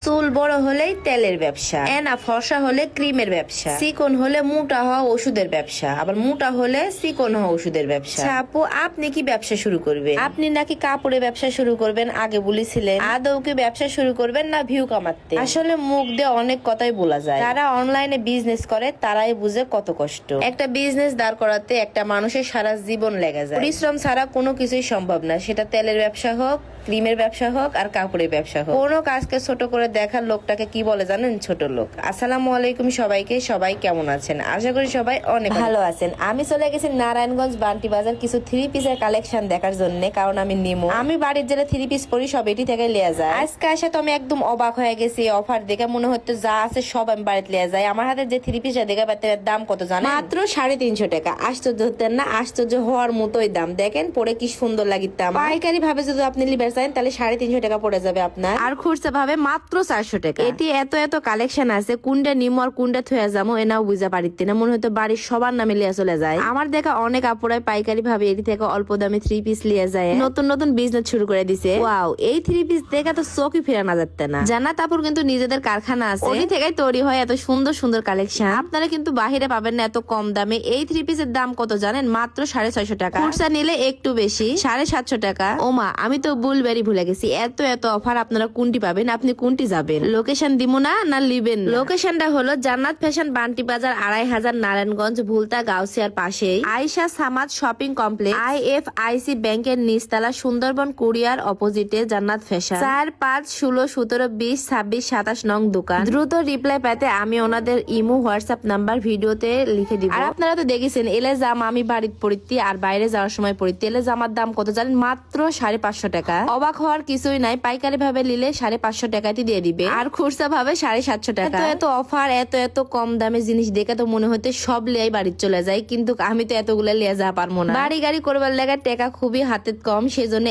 চুল বড় হলেই তেলের ব্যবসা, এনা ফর্সা হলে ক্রিমের ব্যবসা, চিকন হলে মোটা হওয়া ওষুধের ব্যবসা, আবার মোটা হলে চিকন হওয়া ওষুধের ব্যবসা। আপু, আপনি কি ব্যবসা শুরু করবেন? আপনি নাকি কাপড়ে ব্যবসা শুরু করবেন আগে বলেছিলেন। আদৌ কি ব্যবসা শুরু করবেন না ভিউ কামাতে? আসলে মুখ দিয়ে অনেক কথাই বলা যায়, যারা অনলাইনে বিজনেস করে তারাই বুঝে কত কষ্ট। একটা বিজনেস দাঁড় করাতে একটা মানুষের সারা জীবন লেগে যায়। পরিশ্রম ছাড়া কোনো কিছুই সম্ভব না, সেটা তেলের ব্যবসা হোক, ক্রিমের ব্যবসা হোক, আর কাপড়ের ব্যবসা হোক। কোনো কাজকে ছোট করে দেখার লোকটাকে কি বলে জানেন? ছোট লোক। আসসালামু আলাইকুম সবাইকে। সবাই কেমন আছেন? আশা করি সবাই অনেক ভালো আছেন। আমি চলে গেছি নারায়ণগঞ্জ বান্টি বাজার কিছু থ্রি পিসের কালেকশন দেখার জন্য, কারণ আমি নিমো। আমি বাড়ির যেটা থ্রি পিস পরি সব এটি থেকে লিয়া যায়। আজকে আসে তো আমি একদম অবাক হয়ে গেছি। অফার দেখে মনে হচ্ছে যা আছে সব আমি বাড়িতে লিয়া যায়। আমার হাতে যে থ্রি পিসটা দেখে পাতে দাম কত জানেন? মাত্র 350 টাকা। আশ্চর্য হতেন না? আশ্চর্য হওয়ার মতোই দাম। দেখেন পরে কি সুন্দর লাগিতাম। পাইকারি ভাবে যদি আপনি লিবার চান তাহলে 350 টাকা পড়ে যাবে আপনার, আর খুচরা ভাবে মাত্র 400 টাকা। এটি এত কালেকশন আছে, কোনটা নিমো আর কোনটা থুয়া যাবো এনাও বুঝা পারিতে না। মনে হতো বাড়ির সবার নামে লিয়া চলে যায়। আমার দেখা অনেক আপুরাই পাইকারি ভাবে এটি থেকে অল্প দামে থ্রি পিস লিয়া যায়, নতুন বিজনেস শুরু করে দিছে। ওয়াও, এই থ্রি পিস দেখে তো চোখই ফেরা না যাচ্ছে না। জান্নাত আপুর কিন্তু নিজেদের কারখানা আছে, ওটি থেকেই তৈরি হয় এত সুন্দর কালেকশন। আপনারা কিন্তু বাহিরে পাবেন না এত কম দামে। এই থ্রি পিসের দাম কত জানেন? মাত্র 650 টাকা। খুচরা নিলে একটু বেশি, 750 টাকা। ওমা, আমি তো বুলবেরি ভুলে গেছি। এত অফার আপনারা কোনটি পাবেন? আপনি কোনটি যাবেন? লোকেশন দিমু না লিবেন? লোকেশনটা হলো জান্নাত ফ্যাশন বান্টি বাজার 2500 নারায়ণগঞ্জ ভুলতা গাউসিয়ার পাশেই Ayesha Samad shopping complex, IFIC ব্যাংকের নিচতলা, সুন্দরবন কুরিয়ার অপোজিটে জান্নাত ফ্যাশন। 4, 5, 16, 17, 20, 26, 27 নং দোকান। দ্রুত রিপ্লাই পেতে আমি ওনাদের ইমো হোয়াটসঅ্যাপ নাম্বার ভিডিওতে লিখে দিব। আর আপনারা তো দেখেছেন এলে জাম আমি বাড়িতে পড়িতে আর বাইরে যাওয়ার সময় পড়িতে। এলে জামার দাম কত জানেন? মাত্র 550 টাকা। অবাক হওয়ার কিছুই নাই, পাইকারি ভাবে নিলে 550 টাকাতে দিয়ে দিবে, আর খুচরা ভাবে 750 টাকা। এত অফার, এত কম দামে জিনিস দেখে তো মনে হতে সব লিয়াই বাড়িতে চলে যায়, কিন্তু আমি তো এতগুলো লিয়া যাওয়া পারবো না। বাড়ি গাড়ি করবার লাগা টাকা খুবই হাতে কম, সেজন্য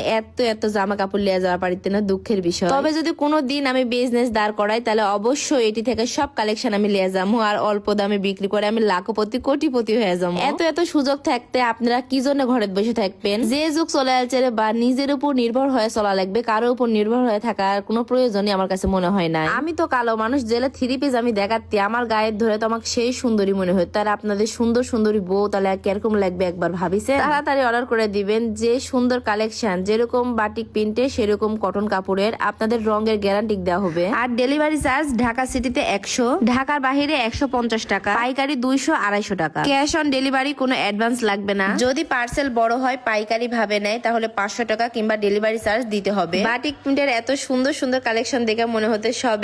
এত জামা কাপড় লিয়া যাওয়া পারিতে না, দুঃখের বিষয়। তবে যদি কোনো দিন আমি বিজনেস দাঁড় করাই তাহলে অবশ্যই এটি থেকে সব কালেকশন আমি লিয়া যাবো, আর অল্প দামে বিক্রি করে আমি লাখপতি কোটিপতি হয়ে যাবো। এত সুযোগ থাকতে আপনারা কি জন্য ঘরে বসে থাকবেন? যে যুগ চলে আসছে বা নিজের উপর নির্ভর হয়ে চলা লাগবে, কারো উপর নির্ভর হয়ে থাকার কোনো প্রয়োজনই আমার কাছে মনে হয় না। আমি তো কালো মানুষ, জেলে থ্রি পিস আমি দেখাচ্ছি আমার গায়ের ধরে তো আমাকে সেই সুন্দরী মনে হয়। তার আপনাদের সুন্দরী বউ তাহলে কিরকম লাগবে একবার ভাবিছে? তাড়াতাড়ি অর্ডার করে দিবেন। যে সুন্দর কালেকশন, যেরকম বাটিক প্রিন্টে সেরকম কটন কাপড়ের, আপনাদের রঙের গ্যারান্টি দেওয়া হবে। আর ডেলিভারি চার্জ ঢাকা সিটিতে 100, ঢাকার বাহিরে 150 টাকা, পাইকারি 200-250 টাকা। ক্যাশ অন ডেলিভারি, কোনো অ্যাডভান্স লাগবে না। যদি পার্সেল বড় হয় পাইকারি ভাবে নেয় তাহলে 500 টাকা কিংবা ডেলিভারি চার্জ দিতে হবে। বাটিক প্রিন্টের এত সুন্দর কালেকশন দেখে মনে হতে সব